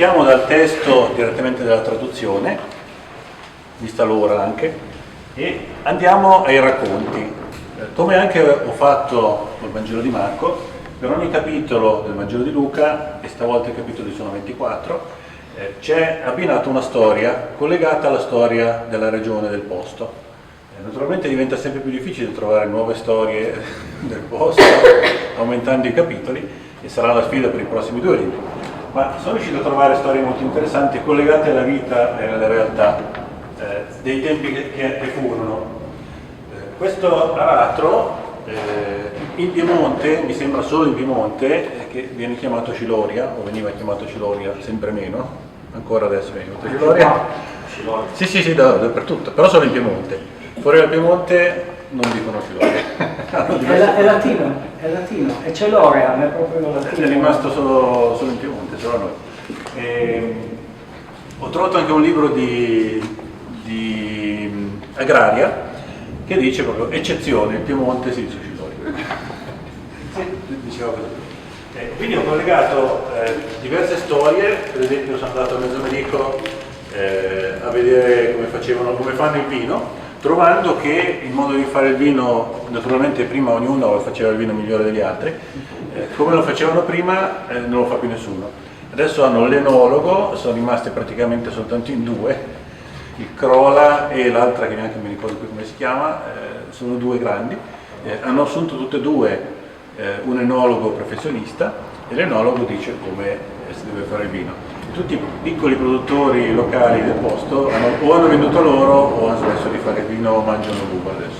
Partiamo dal testo direttamente dalla traduzione, vista l'ora anche, e andiamo ai racconti. Come anche ho fatto col Vangelo di Marco, per ogni capitolo del Vangelo di Luca, e stavolta i capitoli sono 24, c'è abbinata una storia collegata alla storia della regione del posto. Naturalmente diventa sempre più difficile trovare nuove storie del posto, aumentando i capitoli, e sarà la sfida per i prossimi 2 libri. Ma sono riuscito a trovare storie molto interessanti collegate alla vita e alla realtà dei tempi che furono. Questo aratro in Piemonte, mi sembra solo in Piemonte, che viene chiamato Ciloria, o veniva chiamato Ciloria, sempre meno, ancora adesso viene chiamato Ciloria. Sì, dappertutto, però solo in Piemonte. Fuori dal Piemonte non dicono Ciloria. È latino, è Celorea, è proprio latino. È rimasto solo in Piemonte, solo a noi. Ho trovato anche un libro di agraria che dice proprio eccezione, il Piemonte si dice Ciloria. Sì, diceva così. Quindi ho collegato diverse storie, per esempio sono andato a Mezzomenico a vedere come fanno il vino, trovando che il modo di fare il vino, naturalmente prima ognuno faceva il vino migliore degli altri, come lo facevano prima non lo fa più nessuno. Adesso hanno l'enologo, sono rimasti praticamente soltanto in 2, il Crola e l'altra che neanche mi ricordo più come si chiama, sono 2 grandi, hanno assunto tutte e 2 un enologo professionista e l'enologo dice come si deve fare il vino. Tutti i piccoli produttori locali del posto hanno venduto loro o hanno smesso di fare il vino o mangiano l'uva adesso.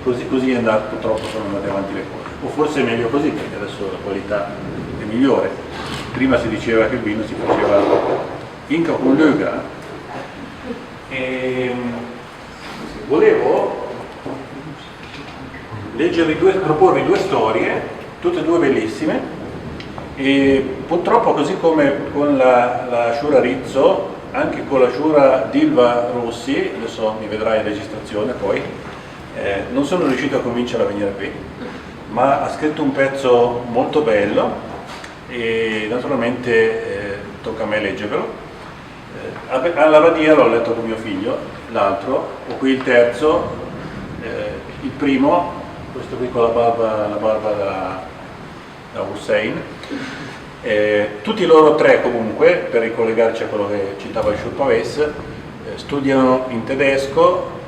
Così è andato, purtroppo sono andate avanti le cose. O forse è meglio così perché adesso la qualità è migliore. Prima si diceva che il vino si faceva finca con l'uga. Volevo proporvi 2 storie, tutte e 2 bellissime. E purtroppo, così come con la Sciura Rizzo, anche con la Sciura d'Ilva Rossi, adesso mi vedrai in registrazione poi, non sono riuscito a convincerla a venire qui, ma ha scritto un pezzo molto bello e naturalmente tocca a me leggervelo. Alla Badia l'ho letto con mio figlio, l'altro, ho qui il terzo, il primo, questo qui con la barba da Hussein. Tutti loro 3 comunque, per ricollegarci a quello che citava il Schulpaves, studiano in tedesco,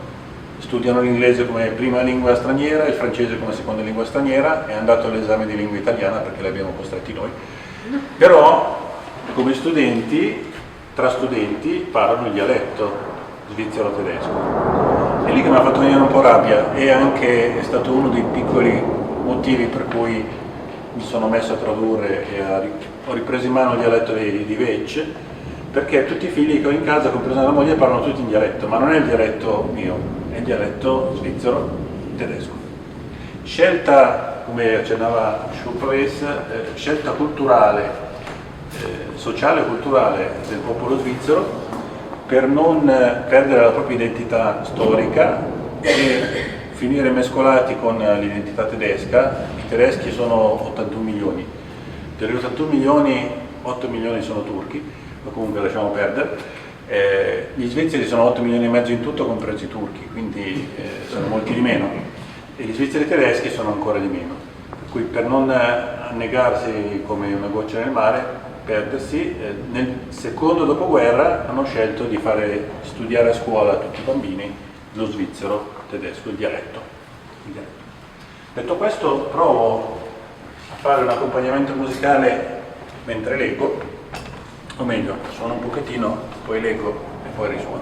studiano l'inglese come prima lingua straniera, il francese come seconda lingua straniera, è andato all'esame di lingua italiana perché l'abbiamo costretti noi, però come studenti, tra studenti, parlano il dialetto svizzero-tedesco. È lì che mi ha fatto venire un po' rabbia e anche è stato uno dei piccoli motivi per cui mi sono messo a tradurre e ho ripreso in mano il dialetto di Vec, perché tutti i figli che ho in casa, compresa la moglie, parlano tutti in dialetto, ma non è il dialetto mio, è il dialetto svizzero-tedesco. Scelta, come accennava Schulpaves, scelta culturale, sociale e culturale del popolo svizzero per non perdere la propria identità storica e finire mescolati con l'identità tedesca. I tedeschi sono 81 milioni, degli 81 milioni 8 milioni sono turchi, ma comunque lasciamo perdere. Gli svizzeri sono 8 milioni e mezzo in tutto, compresi i turchi, quindi sono molti di meno, e gli svizzeri tedeschi sono ancora di meno, per cui per non annegarsi come una goccia nel mare, perdersi, nel secondo dopoguerra hanno scelto di fare studiare a scuola a tutti i bambini lo svizzero tedesco, il dialetto. Detto questo, provo a fare un accompagnamento musicale mentre leggo, o meglio, suono un pochettino, poi leggo e poi risuono.